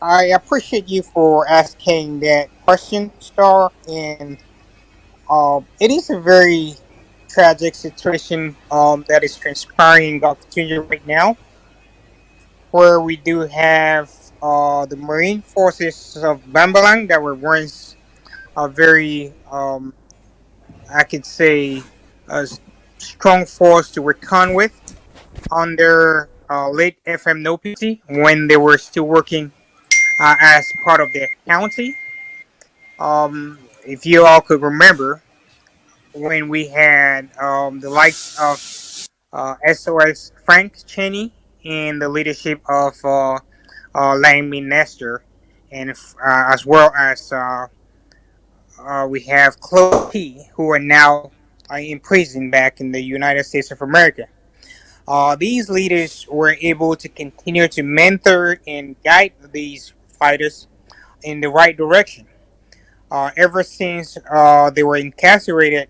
I appreciate you for asking that question, Star. And it is a very tragic situation that is transpiring in Gulf right now, where we do have the Marine forces of Bangolan that were once a very, I could say, a strong force to reckon with under late FM NOPC when they were still working as part of their county. If you all could remember when we had the likes of SOS Frank Cheney in the leadership of Langmy Nestor, and as well as we have Chloe P, who are now in prison back in the United States of America. These leaders were able to continue to mentor and guide these fighters in the right direction. Ever since they were incarcerated,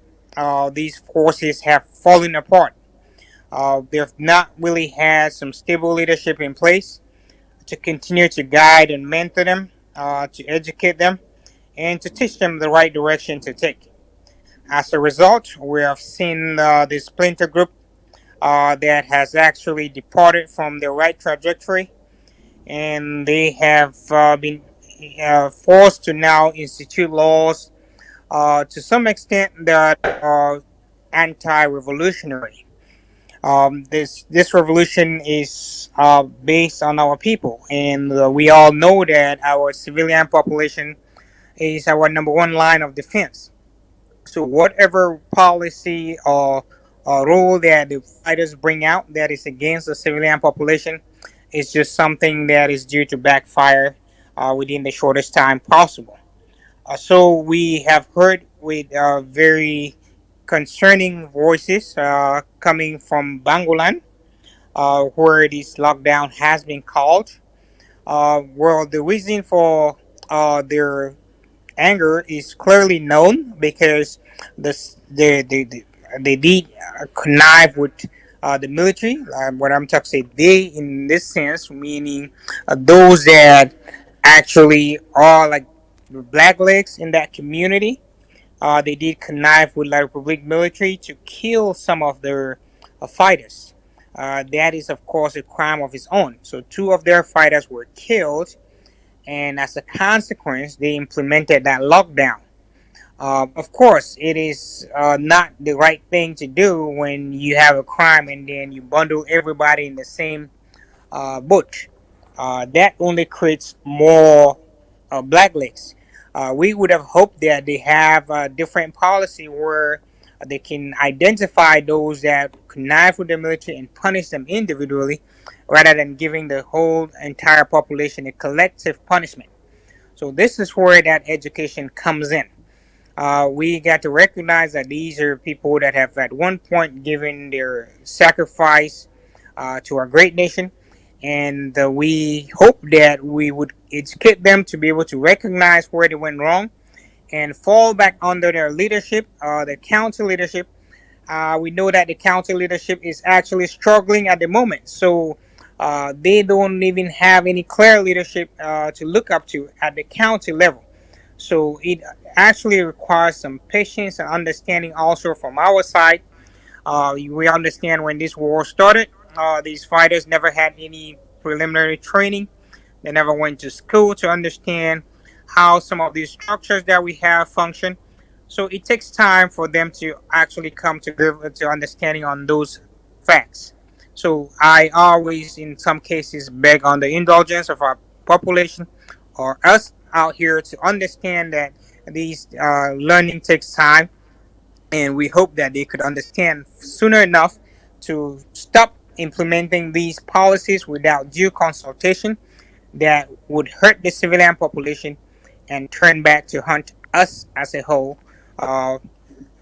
these forces have fallen apart. They've not really had some stable leadership in place to continue to guide and mentor them, to educate them, and to teach them the right direction to take. As a result, we have seen this splinter group that has actually departed from the right trajectory, and they have been forced to now institute laws to some extent that are anti-revolutionary. This revolution is based on our people, and we all know that our civilian population is our number one line of defense. So whatever policy or rule that the fighters bring out that is against the civilian population is just something that is due to backfire within the shortest time possible. So we have heard with very concerning voices coming from Bangolan, where this lockdown has been called. Well, the reason for their anger is clearly known because they did connive with the military. What I'm talking say they in this sense, meaning those that actually are like black legs in that community. They did connive with La Republic military to kill some of their fighters. That is, of course, a crime of its own. So two of their fighters were killed, and as a consequence, they implemented that lockdown. Of course, it is not the right thing to do when you have a crime and then you bundle everybody in the same boat. That only creates more blacklists. We would have hoped that they have a different policy where they can identify those that connive with the military and punish them individually rather than giving the whole entire population a collective punishment. So this is where that education comes in. We got to recognize that these are people that have at one point given their sacrifice to our great nation, and we hope that we would educate them to be able to recognize where they went wrong and fall back under their leadership, the council leadership. We know that the council leadership is actually struggling at the moment, so they don't even have any clear leadership to look up to at the county level. So it actually requires some patience and understanding also from our side. We understand when this war started, these fighters never had any preliminary training. They never went to school to understand how some of these structures that we have function. So it takes time for them to actually come to understanding on those facts. So I always, in some cases, beg on the indulgence of our population or us out here to understand that these learning takes time, and we hope that they could understand sooner enough to stop implementing these policies without due consultation that would hurt the civilian population and turn back to hunt us as a whole, uh,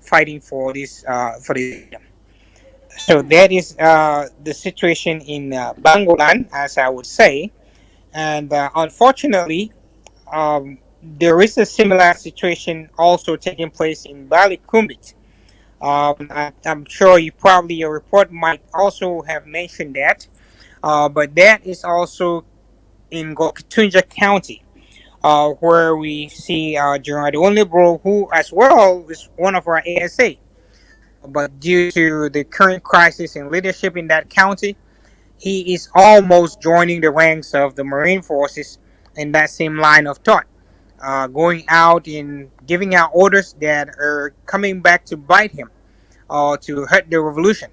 fighting for this freedom. So that is the situation in Bangolan, as I would say, and unfortunately, there is a similar situation also taking place in Bali Kumbit. I'm sure you probably your report might also have mentioned that, but that is also in Gokitunja County, where we see General Only who as well is one of our ASA. But due to the current crisis in leadership in that county, he is almost joining the ranks of the Marine Forces in that same line of thought, going out and giving out orders that are coming back to bite him, to hurt the revolution.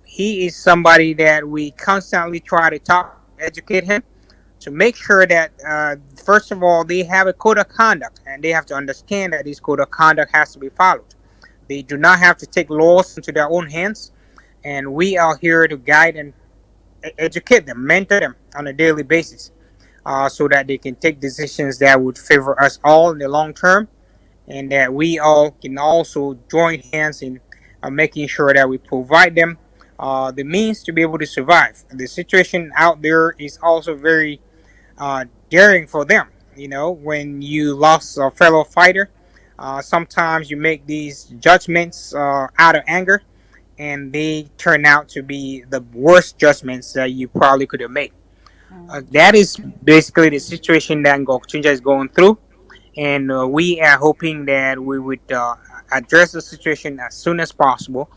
He is somebody that we constantly try to talk to, educate him, to make sure that, first of all, they have a code of conduct and they have to understand that this code of conduct has to be followed. They do not have to take laws into their own hands, and we are here to guide and educate them, mentor them on a daily basis, so that they can take decisions that would favor us all in the long term, and that we all can also join hands in making sure that we provide them the means to be able to survive. The situation out there is also very daring for them. You know, when you lost a fellow fighter, sometimes you make these judgments out of anger, and they turn out to be the worst judgments that you probably could have made. That is basically the situation that Ngokchunja is going through, and we are hoping that we would address the situation as soon as possible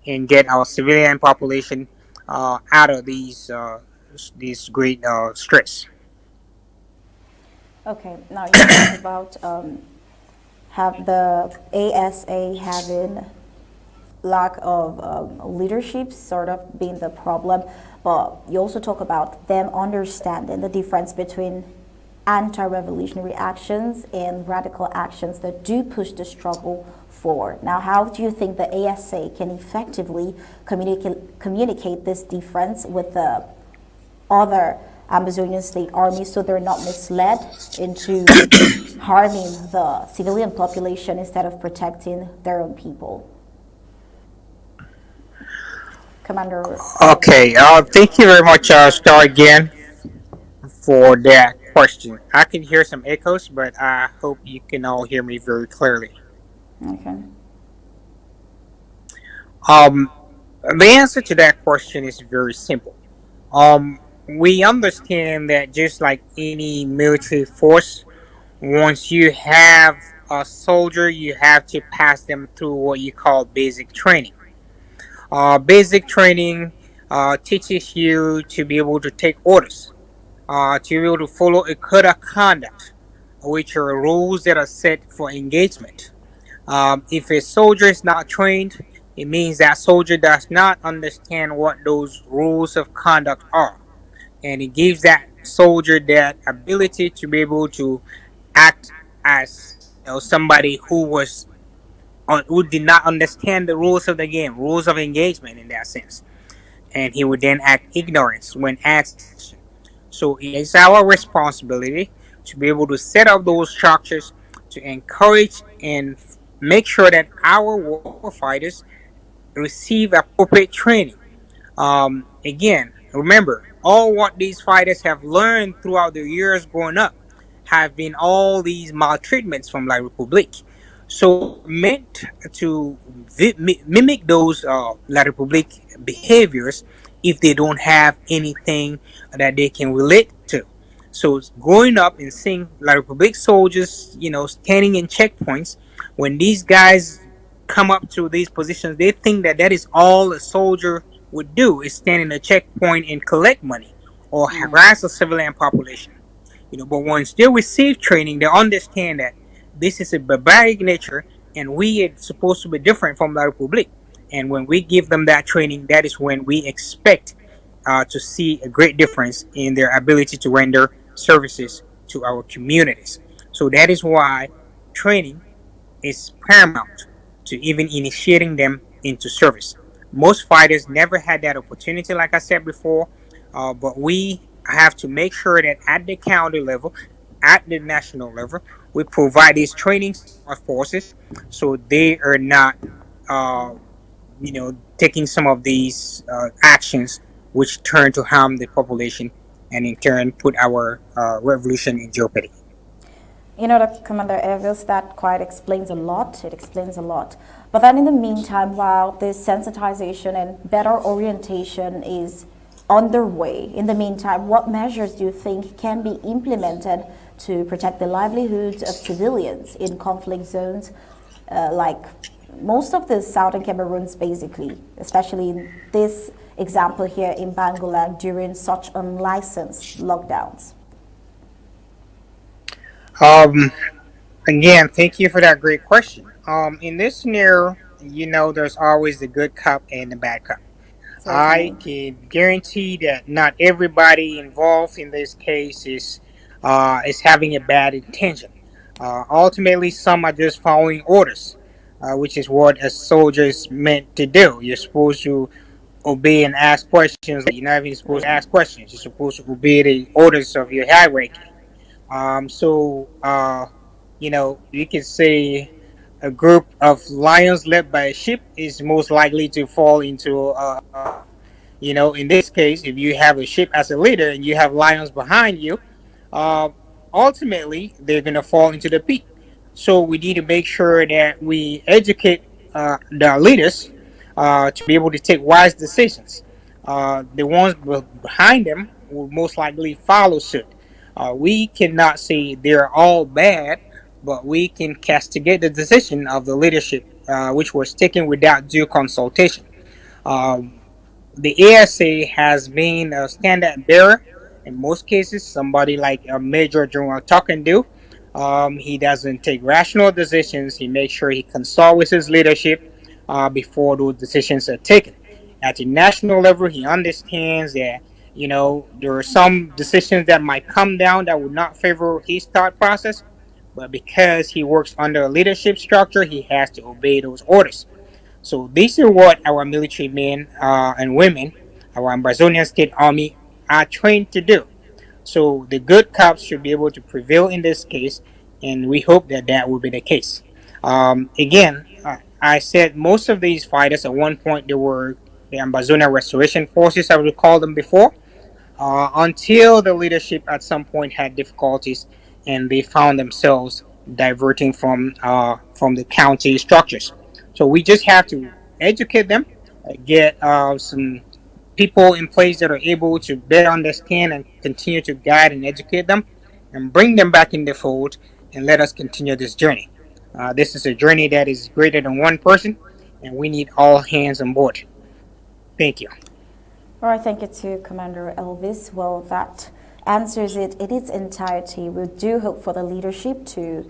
and get our civilian population out of these great stress. Okay, now you talk about have the ASA having lack of leadership sort of being the problem, but you also talk about them understanding the difference between anti-revolutionary actions and radical actions that do push the struggle forward. Now, how do you think the ASA can effectively communicate this difference with the other Amazonian state armies so they're not misled into harming the civilian population instead of protecting their own people? Commander Okay, thank you very much, Star, again for that question. I can hear some echoes, but I hope you can all hear me very clearly. Okay. Um, the answer to that question is very simple. We understand that just like any military force, once you have a soldier, you have to pass them through what you call basic training. Basic training teaches you to be able to take orders, to be able to follow a code of conduct, which are rules that are set for engagement. If a soldier is not trained, it means that soldier does not understand what those rules of conduct are, and it gives that soldier that ability to be able to act as, somebody who did not understand the rules of the game, rules of engagement in that sense, and he would then act ignorance when asked a question. So it is our responsibility to be able to set up those structures to encourage and make sure that our war fighters receive appropriate training. Again, remember, all what these fighters have learned throughout the years growing up have been all these maltreatments from La Republique. So they're meant to mimic those La Republique behaviors if they don't have anything that they can relate to. So growing up and seeing La Republique soldiers, standing in checkpoints, when these guys come up to these positions, they think that that is all a soldier would do, is stand in a checkpoint and collect money or harass the civilian population. But once they receive training, they understand that this is a barbaric nature, and we are supposed to be different from La Republique. And when we give them that training, that is when we expect to see a great difference in their ability to render services to our communities. So that is why training is paramount to even initiating them into service. Most fighters never had that opportunity, like I said before, but we have to make sure that at the county level, at the national level, we provide these trainings to our forces so they are not, taking some of these actions which turn to harm the population and in turn put our revolution in jeopardy. You know, Commander Elvis, that quite explains a lot. It explains a lot. But then in the meantime, while this sensitization and better orientation is underway. In the meantime, what measures do you think can be implemented to protect the livelihoods of civilians in conflict zones, like most of the southern Cameroons, basically, especially in this example here in Bangolan during such unlicensed lockdowns? Um, Again, thank you for that great question. In this scenario, there's always the good cop and the bad cop. I Certainly. can guarantee that not everybody involved in this case is having a bad intention. Ultimately, some are just following orders, which is what a soldier is meant to do. You're supposed to obey and ask questions. You're not even supposed to ask questions. You're supposed to obey the orders of your hierarchy. You could say a group of lions led by a sheep is most likely to fall into in this case, if you have a sheep as a leader and you have lions behind you, uh, ultimately they're going to fall into the pit. So we need to make sure that we educate the leaders to be able to take wise decisions. The ones behind them will most likely follow suit. We cannot say they're all bad, but we can castigate the decision of the leadership, which was taken without due consultation. Um, the ASA has been a standard bearer in most cases. Somebody like a Major General Tucken do. He doesn't take rational decisions. He makes sure he consults with his leadership before those decisions are taken. At the national level, he understands that there are some decisions that might come down that would not favor his thought process, but because he works under a leadership structure, he has to obey those orders. So this is what our military men and women, our Amazonian State Army, are trained to do. So the good cops should be able to prevail in this case, and we hope that that will be the case. Again, I said most of these fighters at one point they were the Amazonian Restoration Forces, I would call them before, until the leadership at some point had difficulties and they found themselves diverting from the county structures. So we just have to educate them, get some people in place that are able to better understand and continue to guide and educate them, and bring them back in the fold and let us continue this journey. This is a journey that is greater than one person, and we need all hands on board. Thank you. All right, thank you to Commander Elvis. Well, that answers it in its entirety. We do hope for the leadership to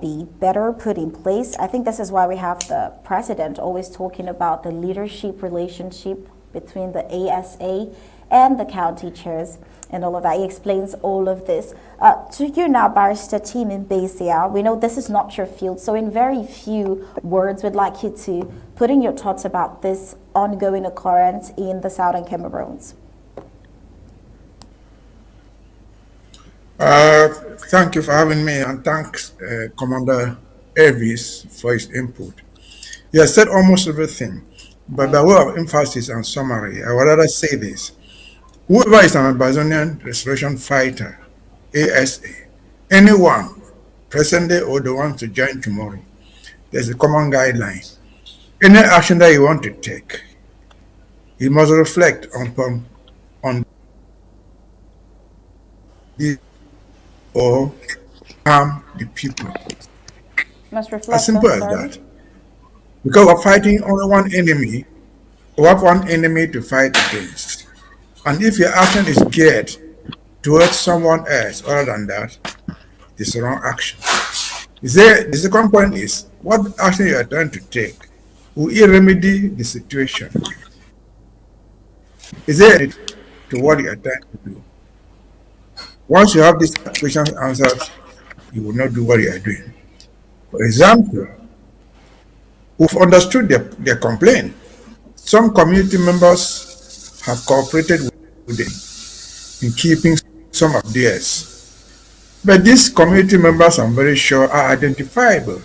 be better put in place. I think this is why we have the president always talking about the leadership relationship between the ASA and the county chairs and all of that. He explains all of this. To you now, Barrister Team in Mbeseha, we know this is not your field, so in very few words, we'd like you to put in your thoughts about this ongoing occurrence in the Southern Cameroons. Uh, Thank you for having me, and thanks Commander Elvis for his input. He has said almost everything, but by way of emphasis and summary, I would rather say this. Whoever is an Amazonian restoration fighter, ASA, anyone, presently or the one to join tomorrow, there's a common guideline. Any action that you want to take, you must reflect on this or harm the people. Must As reflect simple on, as sorry. that. Because we're fighting only one enemy, we have one enemy to fight against. And if your action is geared towards someone else other than that, it's the wrong action. The second point is what action you are trying to take. Will it remedy the situation? Is there a to what you are trying to do? Once you have these questions answered, you will not do what you are doing. For example, we've understood their complaint. Some community members have cooperated with them in keeping some of theirs. But these community members, I'm very sure, are identifiable.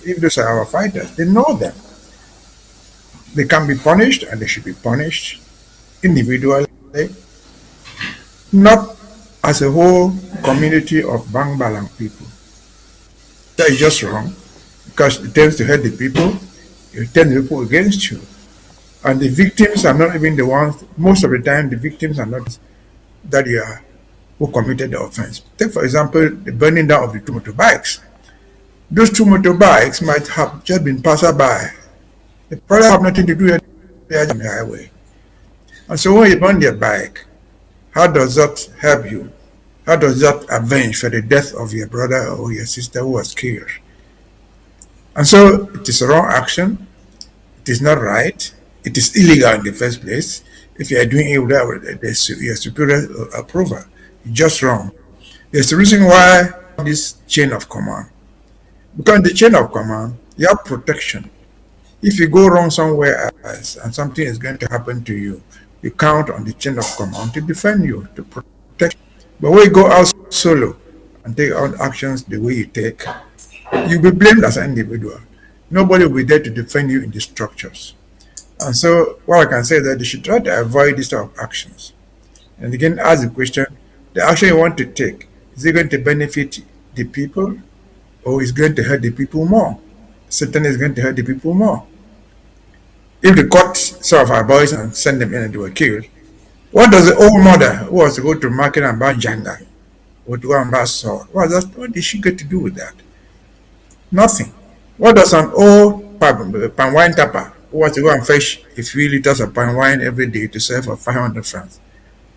If those are our fighters, they know them. They can be punished and they should be punished individually, not as a whole community of Bangbalang people. That is just wrong because it tends to hurt the people, it turns the people against you. And the victims are not even the ones, most of the time, the victims are not that you are who committed the offense. Take, for example, the burning down of the two motorbikes. Those two motorbikes might have just been passerby. They probably have nothing to do with on the highway. And so when you burn their bike, how does that help you? How does that avenge for the death of your brother or your sister who was killed? And so it is a wrong action. It is not right. It is illegal in the first place. If you are doing it without your superior approval, it's just wrong. There's a reason why this chain of command. Because in the chain of command, you have protection. If you go wrong somewhere else and something is going to happen to you, you count on the chain of command to defend you, to protect you. But when you go out solo and take on actions the way you take, you'll be blamed as an individual. Nobody will be there to defend you in the structures. And so what I can say is that they should try to avoid this type of actions. And again, ask the question, the action you want to take, is it going to benefit the people or is it going to hurt the people more? Certainly it's going to hurt the people more. If the court some of our boys and send them in and they were killed, what does the old mother who was to go to market and buy janga or to go and buy sword, what did she get to do with that? Nothing. What does an old pan wine tapper who wants to go and fetch a few liters of pan wine every day to sell for 500 francs?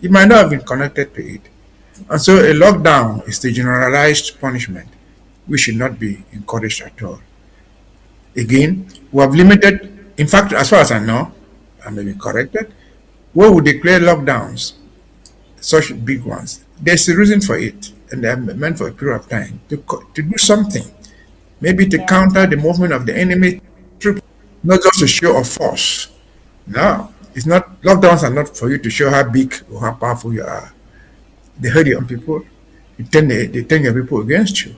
He might not have been connected to it. And so a lockdown is the generalized punishment, which should not be encouraged at all. Again, we have limited, in fact, as far as I know, I may be corrected, we would declare lockdowns, such big ones. There's a reason for it, and they're meant for a period of time to do something, maybe to Yeah. counter the movement of the enemy troops, not just to show of force. No, it's not. Lockdowns are not for you to show how big or how powerful you are. They hurt your own people. They turn your people against you,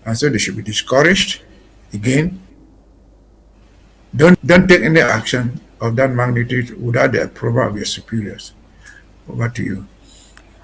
and so they should be discouraged. Again, don't take any action of that magnitude without the approval of your superiors. Over to you.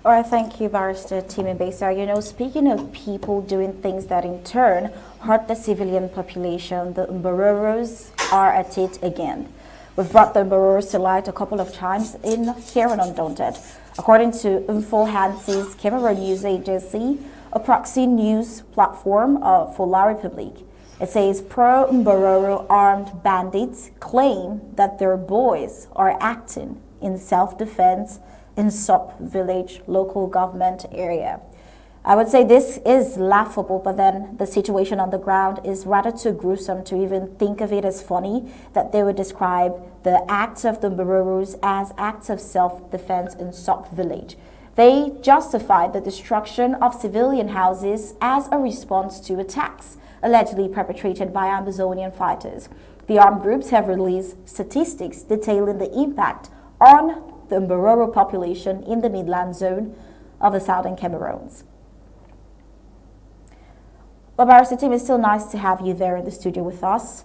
All right, thank you, Barrister Tim Mbeseha. Speaking of people doing things that in turn hurt the civilian population, the Mberoros are at it again. We've brought the Mberoros to light a couple of times in here on Undaunted. According to Info Hansi's Cameroon News Agency, a proxy news platform for La République, it says pro-Mberoro armed bandits claim that their boys are acting in self-defense in Sop village local government area. I would say this is laughable, but then the situation on the ground is rather too gruesome to even think of it as funny that they would describe the acts of the Mberoros as acts of self-defense in Sop village. They justified the destruction of civilian houses as a response to attacks allegedly perpetrated by Amazonian fighters. The armed groups have released statistics detailing the impact on the Mberoro population in the Midland zone of the southern Cameroons. Well, Barrister Tim, it's still nice to have you there in the studio with us.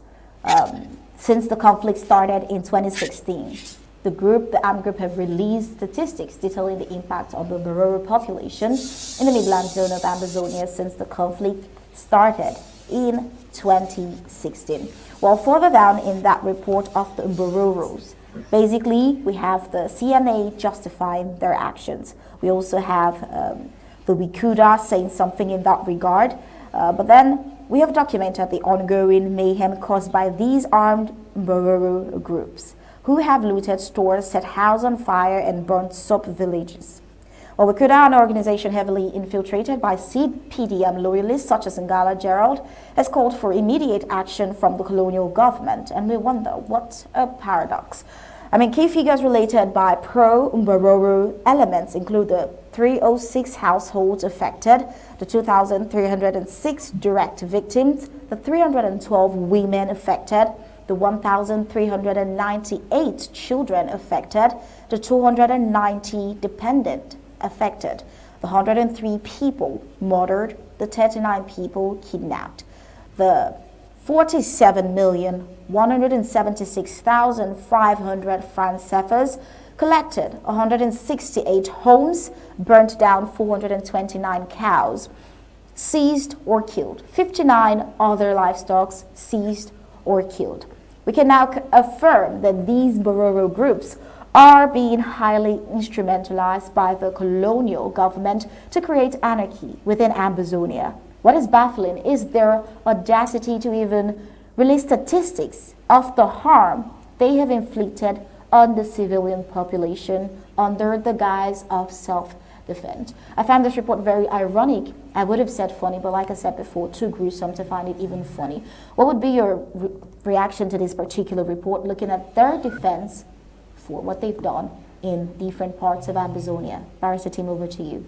Since the conflict started in 2016, the armed group, have released statistics detailing the impact on the Mberoro population in the Midland zone of Amazonia since the conflict started in 2016. Well, further down in that report of the Mberoros, basically we have the CNA justifying their actions. We also have the Wikuda saying something in that regard. But then we have documented the ongoing mayhem caused by these armed Mberoro groups who have looted stores, set houses on fire, and burnt sub-villages. Well, we could an organization heavily infiltrated by CPDM loyalists such as Ngala Gerald has called for immediate action from the colonial government, and we wonder, what a paradox. Key figures related by pro-Mberoro elements include the 306 households affected, the 2,306 direct victims, the 312 women affected, the 1,398 children affected, the 290 dependent affected, the 103 people murdered, the 39 people kidnapped, the 47,176,500 francs CFAs collected, 168 homes burnt down, 429 cows seized or killed, 59 other livestock seized or killed. We can now affirm that these Bororo groups are being highly instrumentalized by the colonial government to create anarchy within Ambazonia. What is baffling is their audacity to even release statistics of the harm they have inflicted on the civilian population under the guise of self-defense. I found this report very ironic. I would have said funny, but like I said before, too gruesome to find it even funny. What would be your reaction to this particular report, looking at their defense for what they've done in different parts of Amazonia? Barrister Tim, over to you.